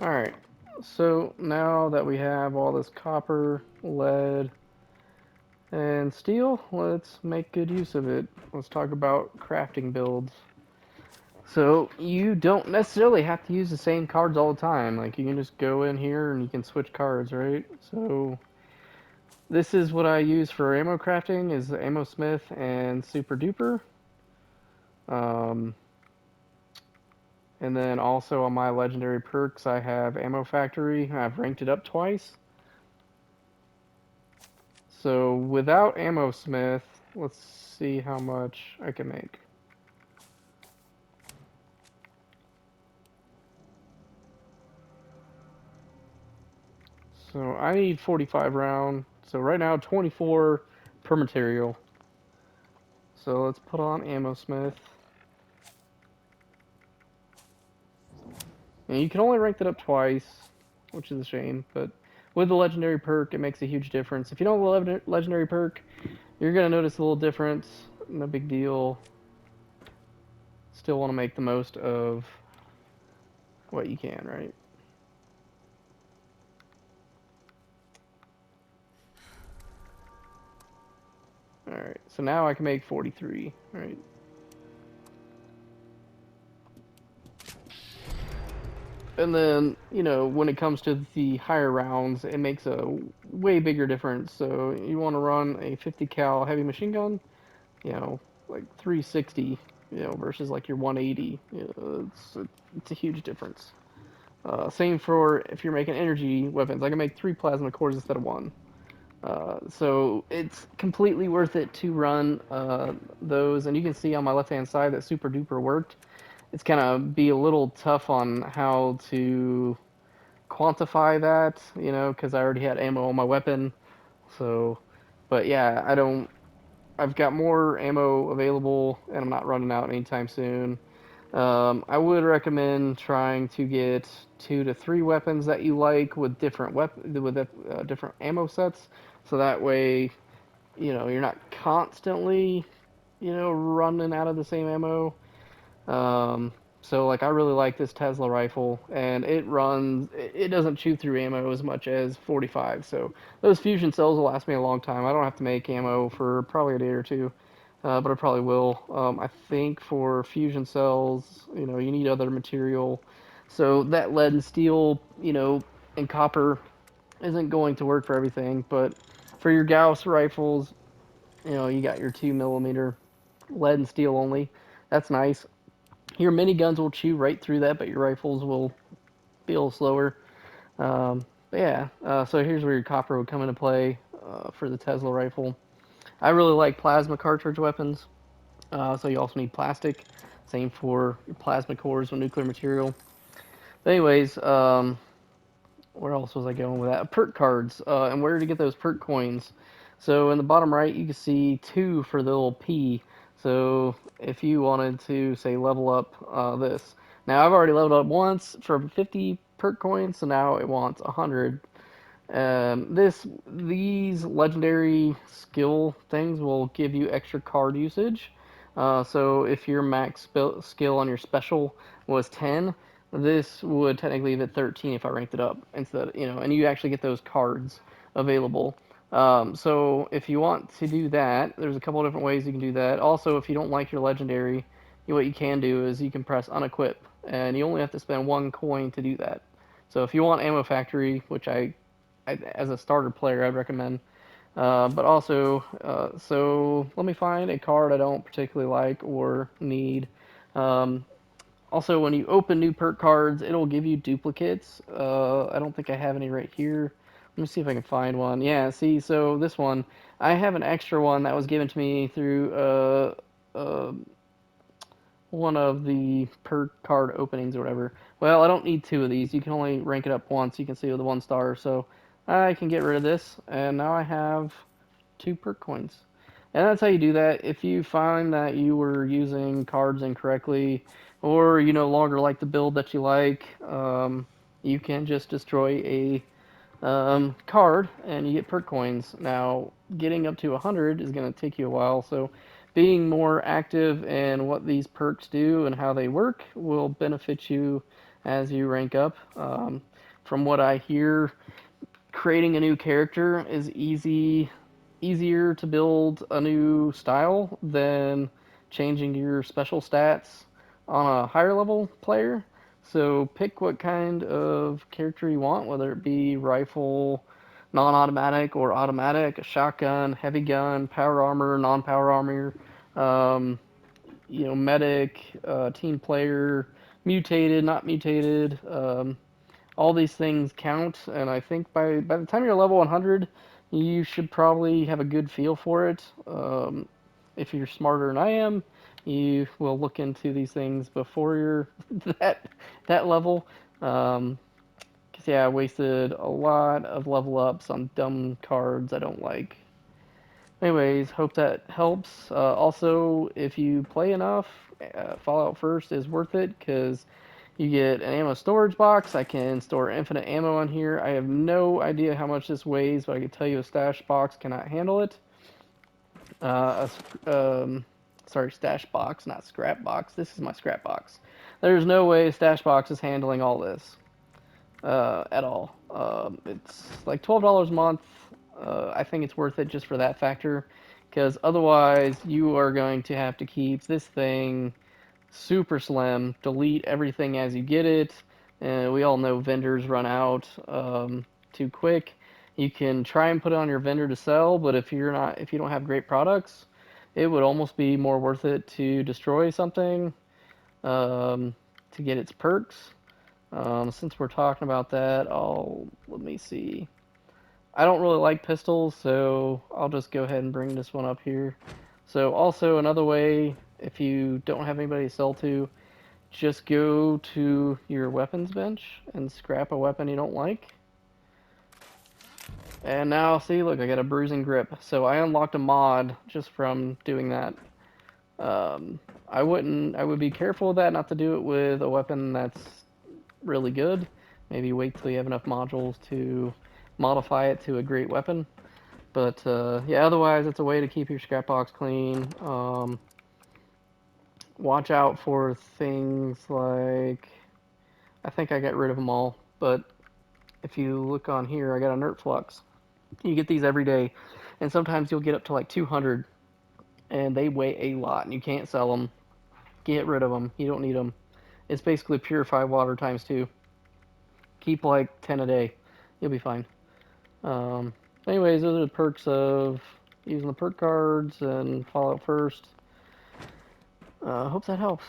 Alright, so now that we have all this copper, lead, and steel, let's make good use of it. Let's talk about crafting builds. So you don't necessarily have to use the same cards all the time. Like you can just go in here and you can switch cards, right? So this is what I use for ammo crafting is the Ammo Smith and Super Duper. Um, and then also on my legendary perks, I have Ammo Factory. I've ranked it up twice. So without Ammo Smith, let's see how much I can make. So I need 45 round. So right now 24 per material. So let's put on Ammo Smith. And you can only rank that up twice, which is a shame, but with the legendary perk, it makes a huge difference. If you don't have the legendary perk, you're going to notice a little difference. No big deal. Still want to make the most of what you can, right? Alright, so now I can make 43, right? And then, when it comes to the higher rounds, it makes a way bigger difference. So you want to run a 50 cal heavy machine gun, you know, like 360, versus like your 180. It's a huge difference. Same for if you're making energy weapons. I can make 3 plasma cores instead of one. So it's completely worth it to run those. And you can see on my left hand side that Super Duper worked. It's gonna be a little tough on how to quantify that, because I already had ammo on my weapon. So, but yeah, I don't. I've got more ammo available, and I'm not running out anytime soon. I would recommend trying to get 2 to 3 weapons that you like with different ammo sets, so that way, you're not constantly, running out of the same ammo. Um, so like I really like this Tesla rifle, and it doesn't chew through ammo as much as 45. So those fusion cells will last me a long time. I don't have to make ammo for probably a day or two, but I probably will. I think for fusion cells, you need other material, so that lead and steel, and copper isn't going to work for everything. But for your Gauss rifles, you got your 2 millimeter lead and steel only. That's nice. Your miniguns will chew right through that, but your rifles will be a little slower. But yeah, so here's where your copper would come into play for the Tesla rifle. I really like plasma cartridge weapons, so you also need plastic. Same for your plasma cores with nuclear material. But anyways, where else was I going with that? Perk cards, and where to get those perk coins. So in the bottom right, you can see 2 for the little P. So if you wanted to, say, level up this. Now I've already leveled up once for 50 perk coins, so now it wants 100. These legendary skill things will give you extra card usage. So if your max skill on your special was 10, this would technically be 13 if I ranked it up instead, and you actually get those cards available. So if you want to do that, there's a couple of different ways you can do that. Also, if you don't like your legendary, what you can do is you can press unequip, and you only have to spend 1 coin to do that. So if you want Ammo Factory, which as a starter player, I'd recommend. But also, so let me find a card I don't particularly like or need. Um, Also, when you open new perk cards, it'll give you duplicates. I don't think I have any right here. Let me see if I can find one. Yeah, see, so this one, I have an extra one that was given to me through one of the perk card openings or whatever. Well, I don't need 2 of these. You can only rank it up once. You can see with the 1 star. So I can get rid of this, and now I have 2 perk coins. And that's how you do that. If you find that you were using cards incorrectly, or you no longer like the build that you like, you can just destroy a card and you get perk coins. Now, getting up to 100 is going to take you a while, so being more active in what these perks do and how they work will benefit you as you rank up. From what I hear, creating a new character is easier to build a new style than changing your special stats on a higher level player. So pick what kind of character you want, whether it be rifle, non-automatic or automatic, a shotgun, heavy gun, power armor, non-power armor, um, medic, team player, mutated, not mutated. All these things count, and I think by the time you're level 100, you should probably have a good feel for it. If you're smarter than I am, you will look into these things before you're that that level. Cause yeah, I wasted a lot of level ups on dumb cards I don't like. Anyways, hope that helps. Also, if you play enough, Fallout First is worth it because you get an ammo storage box. I can store infinite ammo on here. I have no idea how much this weighs, but I can tell you a stash box cannot handle it. Sorry, stash box, not scrap box. This is my scrap box. There's no way a stash box is handling all this at all. It's like $12 a month. I think it's worth it just for that factor, because otherwise you are going to have to keep this thing super slim, delete everything as you get it. And we all know vendors run out too quick. You can try and put it on your vendor to sell, but if you don't have great products, it would almost be more worth it to destroy something to get its perks. Since we're talking about that, let me see. I don't really like pistols, so I'll just go ahead and bring this one up here. So also another way, if you don't have anybody to sell to, just go to your weapons bench and scrap a weapon you don't like. And now, see, look, I got a bruising grip. So I unlocked a mod just from doing that. I would be careful with that, not to do it with a weapon that's really good. Maybe wait till you have enough modules to modify it to a great weapon. But yeah, otherwise, it's a way to keep your scrap box clean. Watch out for things like, I think I got rid of them all, but if you look on here, I got a Nert Flux. You get these every day, and sometimes you'll get up to like 200, and they weigh a lot, and you can't sell them. Get rid of them. You don't need them. It's basically purified water times two. Keep like 10 a day. You'll be fine. Um, anyways, those are the perks of using the perk cards and Fallout First. Hope that helps.